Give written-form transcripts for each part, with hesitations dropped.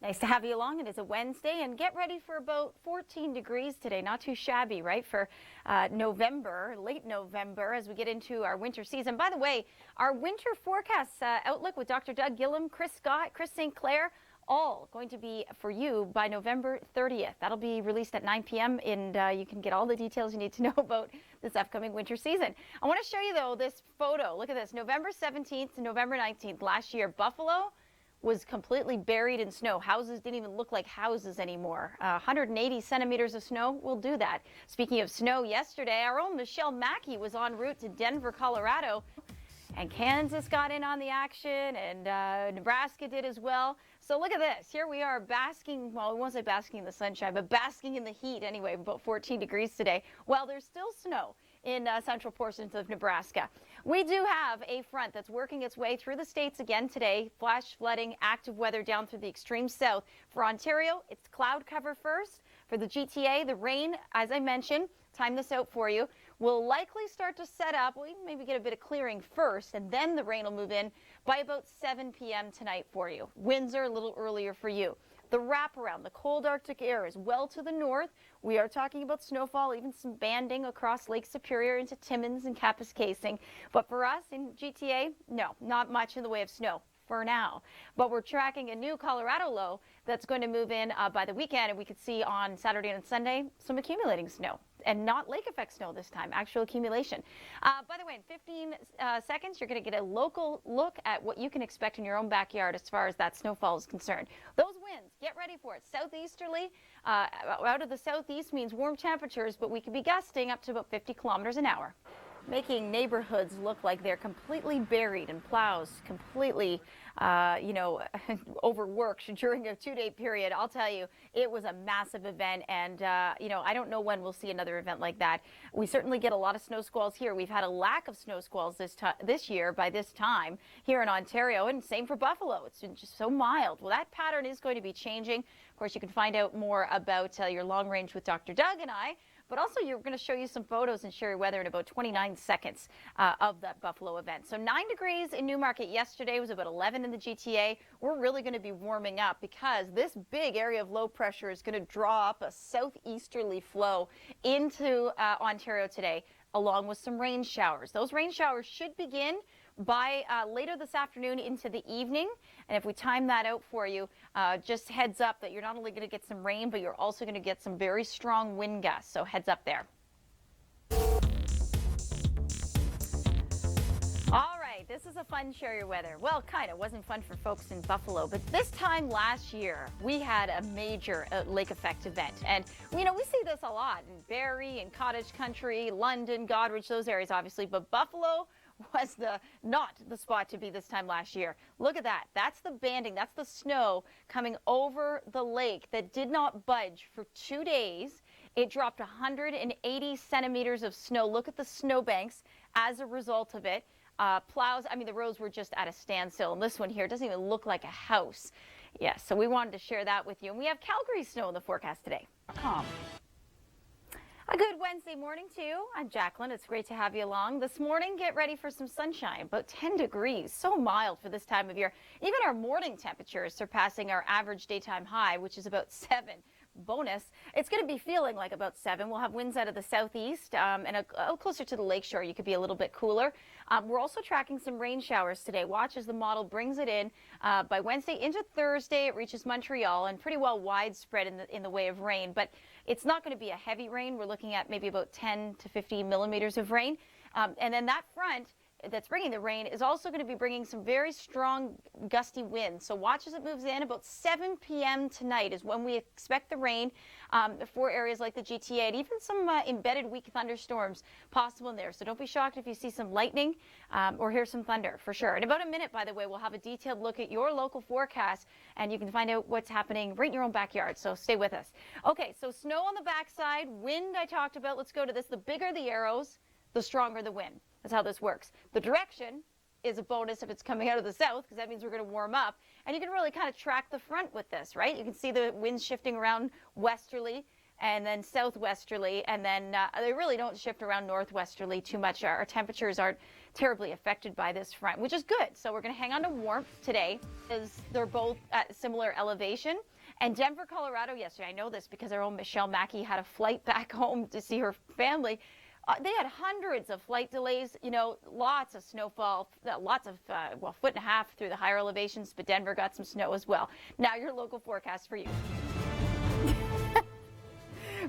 Nice to have you along. It is a Wednesday, and get ready for about 14 degrees today. Not too shabby, right, for November, late November, as we get into our winter season. By the way, our winter forecast outlook with Dr. Doug Gillum, Chris Scott, Chris St. Clair, all going to be for you by November 30th. That'll be released at 9 p.m. and you can get all the details you need to know about this upcoming winter season. I want to show you, though, this photo. Look at this. November 17th to November 19th last year, Buffalo was completely buried in snow. Houses didn't even look like houses anymore. 180 centimeters of snow will do that. Speaking of snow, yesterday, our own Michelle Mackey was en route to Denver, Colorado. And Kansas got in on the action, and Nebraska did as well. So look at this. Here we are basking, well, I won't say basking in the sunshine, but basking in the heat anyway, about 14 degrees today. Well, there's still snow in central portions of Nebraska. We do have a front that's working its way through the states again today. Flash flooding, active weather down through the extreme south. For Ontario, it's cloud cover first. For the GTA, the rain, as I mentioned, time this out for you, will likely start to set up. We'll maybe get a bit of clearing first, and then the rain will move in by about 7 p.m. tonight for you. Winds are a little earlier for you. The wraparound, the cold Arctic air is well to the north. We are talking about snowfall, even some banding across Lake Superior into Timmins and Kapuskasing. But for us in GTA, no, not much in the way of snow for now. But we're tracking a new Colorado low that's going to move in by the weekend, and we could see on Saturday and Sunday some accumulating snow. And not lake effect snow this time, actual accumulation. By the way, in 15 seconds, you're going to get a local look at what you can expect in your own backyard as far as that snowfall is concerned. Those winds, get ready for it. Southeasterly, out of the southeast means warm temperatures, but we could be gusting up to about 50 kilometers an hour. Making neighborhoods look like they're completely buried and plows completely, overworked during a 2-day period. I'll tell you, it was a massive event, and, I don't know when we'll see another event like that. We certainly get a lot of snow squalls here. We've had a lack of snow squalls this year by this time here in Ontario, and same for Buffalo. It's been just so mild. Well, that pattern is going to be changing. Of course, you can find out more about your long range with Dr. Doug and I. But also, you're going to show you some photos and share your weather in about 29 seconds of that Buffalo event. So 9 degrees in Newmarket yesterday, was about 11 in the GTA. We're really going to be warming up because this big area of low pressure is going to draw up a southeasterly flow into Ontario today, along with some rain showers. Those rain showers should begin by later this afternoon into the evening. And if we time that out for you, just heads up that you're not only going to get some rain, but you're also going to get some very strong wind gusts. So heads up there. All right, this is a fun share your weather. Well, kind of wasn't fun for folks in Buffalo, but this time last year, we had a major lake effect event. And, we see this a lot in Barrie and Cottage Country, London, Goderich, those areas, obviously, but Buffalo was not the spot to be this time last year. Look at that. That's the banding. That's the snow coming over the lake that did not budge for 2 days. It dropped 180 centimeters of snow. Look at the snowbanks as a result of it. Plows, the roads were just at a standstill. And this one here doesn't even look like a house. Yes, so we wanted to share that with you. And we have Calgary snow in the forecast today. A good Wednesday morning to you. I'm Jaclyn. It's great to have you along. This morning, get ready for some sunshine, about 10 degrees. So mild for this time of year. Even our morning temperature is surpassing our average daytime high, which is about 7. Bonus, it's going to be feeling like about 7. We'll have winds out of the southeast and closer to the lakeshore. You could be a little bit cooler. We're also tracking some rain showers today. Watch as the model brings it in by Wednesday into Thursday. It reaches Montreal and pretty well widespread in the way of rain, but it's not going to be a heavy rain. We're looking at maybe about 10 to 15 millimeters of rain. And then that front that's bringing the rain is also going to be bringing some very strong gusty winds. So watch as it moves in. About 7 p.m. tonight is when we expect the rain for areas like the GTA, and even some embedded weak thunderstorms possible in there. So don't be shocked if you see some lightning or hear some thunder for sure. In about a minute, by the way, we'll have a detailed look at your local forecast, and you can find out what's happening right in your own backyard. So stay with us. Okay, so snow on the backside, wind I talked about. Let's go to this. The bigger the arrows, the stronger the wind. That's how this works. The direction is a bonus if it's coming out of the south, because that means we're going to warm up. And you can really kind of track the front with this, right? You can see the winds shifting around westerly and then southwesterly, and then they really don't shift around northwesterly too much. Our temperatures aren't terribly affected by this front, which is good. So we're going to hang on to warmth today, as they're both at similar elevation. And Denver, Colorado yesterday, I know this because our own Michelle Mackey had a flight back home to see her family. They had hundreds of flight delays, you know, lots of snowfall, lots of, well, 1.5 feet through the higher elevations, but Denver got some snow as well. Now your local forecast for you.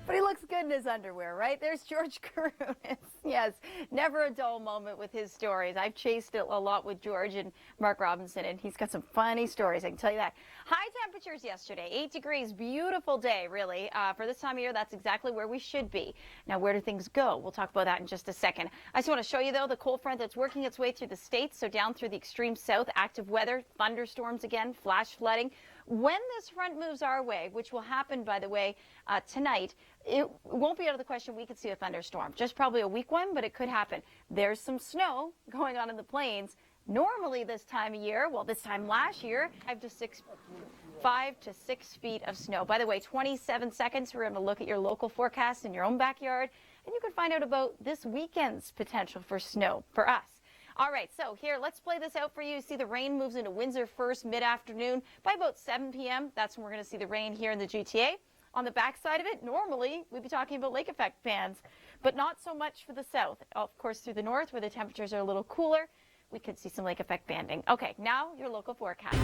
But he looks good in his underwear, right? There's George Karunis. Yes, never a dull moment with his stories. I've chased it a lot with George and Mark Robinson, and he's got some funny stories, I can tell you that. High temperatures yesterday, 8 degrees, beautiful day, really. For this time of year, that's exactly where we should be. Now, where do things go? We'll talk about that in just a second. I just want to show you, though, the cold front that's working its way through the states, so down through the extreme south, active weather, thunderstorms again, flash flooding. When this front moves our way, which will happen, by the way, tonight, it won't be out of the question we could see a thunderstorm. Just probably a weak one, but it could happen. There's some snow going on in the plains. Normally this time of year, well, this time last year, 5 to 6 feet of snow. By the way, 27 seconds, we're going to look at your local forecast in your own backyard, and you can find out about this weekend's potential for snow for us. All right, so here, let's play this out for you. See, the rain moves into Windsor first mid-afternoon. By about 7 p.m., that's when we're going to see the rain here in the GTA. On the backside of it, normally, we'd be talking about lake effect bands, but not so much for the south. Of course, through the north, where the temperatures are a little cooler, we could see some lake effect banding. Okay, now your local forecast.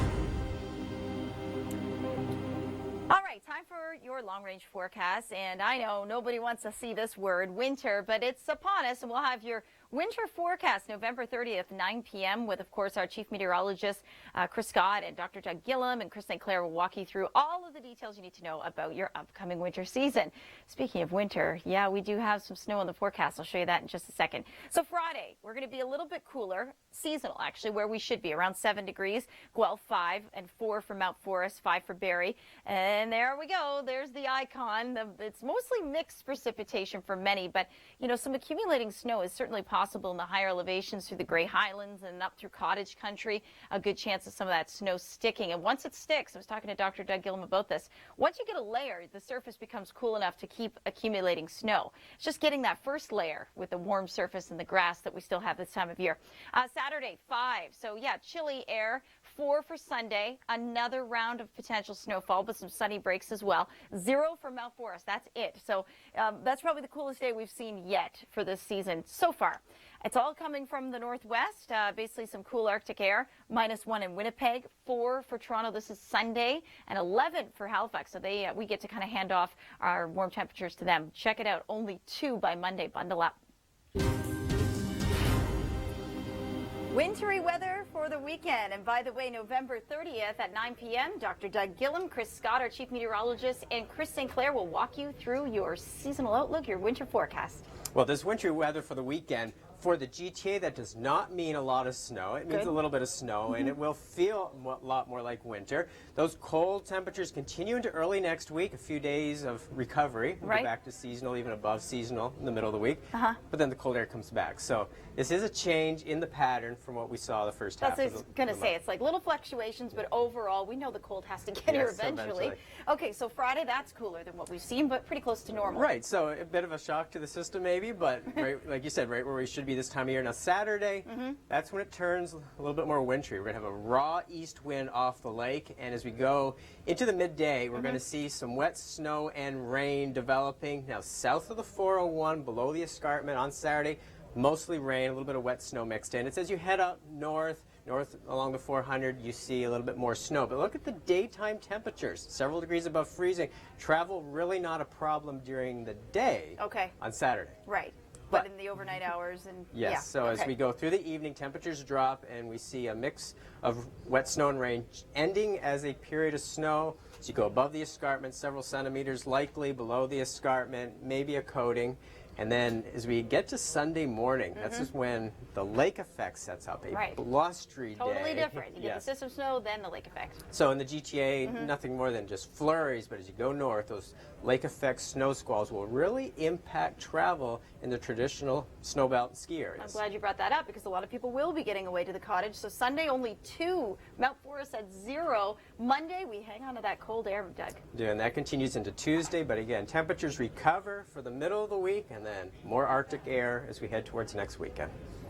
All right, time for your long-range forecast, and I know nobody wants to see this word, winter, but it's upon us, and we'll have your winter forecast November 30th, 9 p.m. with, of course, our chief meteorologist, Chris Scott, and Dr. Doug Gillum, and Chris St. Clair will walk you through all of the details you need to know about your upcoming winter season. Speaking of winter, yeah, we do have some snow in the forecast. I'll show you that in just a second. So Friday, we're going to be a little bit cooler, seasonal actually, where we should be, around 7 degrees. Guelph 5 and 4 for Mount Forest, 5 for Barrie. And there we go. There's the icon. It's mostly mixed precipitation for many, but, you know, some accumulating snow is certainly possible in the higher elevations through the Grey Highlands and up through cottage country. A good chance of some of that snow sticking. And once it sticks, I was talking to Dr. Doug Gillum about this, once you get a layer, the surface becomes cool enough to keep accumulating snow. It's just getting that first layer with the warm surface and the grass that we still have this time of year. Saturday, 5. So, yeah, chilly air. 4 for Sunday. Another round of potential snowfall, but some sunny breaks as well. 0 for Mount Forest. That's it. So that's probably the coolest day we've seen yet for this season so far. It's all coming from the northwest, basically some cool Arctic air. -1 in Winnipeg, 4 for Toronto. This is Sunday, and 11 for Halifax. So we get to kind of hand off our warm temperatures to them. Check it out. Only 2 by Monday. Bundle up. Wintry weather for the weekend. And by the way, November 30th at 9 p.m., Dr. Doug Gillum, Chris Scott, our chief meteorologist, and Chris St. Clair will walk you through your seasonal outlook, your winter forecast. Well, this wintry weather for the weekend, for the GTA, that does not mean a lot of snow. It means a little bit of snow, and it will feel a lot more like winter. Those cold temperatures continue into early next week, a few days of recovery. We'll go back to seasonal, even above seasonal in the middle of the week. But then the cold air comes back. So this is a change in the pattern from what we saw the first half of the month. That's what I was going to say. It's like little fluctuations, but overall, we know the cold has to get here eventually. Okay, so Friday, that's cooler than what we've seen, but pretty close to normal. Right, so a bit of a shock to the system maybe, but right, like you said, right where we should be this time of year. Now Saturday, that's when it turns a little bit more wintry. We're going to have a raw east wind off the lake, and as we go into the midday, we're going to see some wet snow and rain developing. Now south of the 401, below the escarpment on Saturday, mostly rain, a little bit of wet snow mixed in. It's as you head up north along the 400, you see a little bit more snow. But look at the daytime temperatures, several degrees above freezing. Travel really not a problem during the day on Saturday. Right. But in the overnight hours and as we go through the evening, temperatures drop and we see a mix of wet snow and rain ending as a period of snow. So you go above the escarpment, several centimeters likely, below the escarpment, maybe a coating. And then as we get to Sunday morning, that's just when the lake effect sets up, a Right. blustery day. Totally different. You get Yes. the system snow, then the lake effect. So in the GTA, nothing more than just flurries, but as you go north, those lake effect snow squalls will really impact travel in the traditional snowbelt ski I'm areas. glad you brought that up because a lot of people will be getting away to the cottage. So Sunday only 2, Mount Forest at 0. Monday we hang on to that cold air, Doug. Yeah, and that continues into Tuesday, but again, temperatures recover for the middle of the week and then more Arctic air as we head towards next weekend.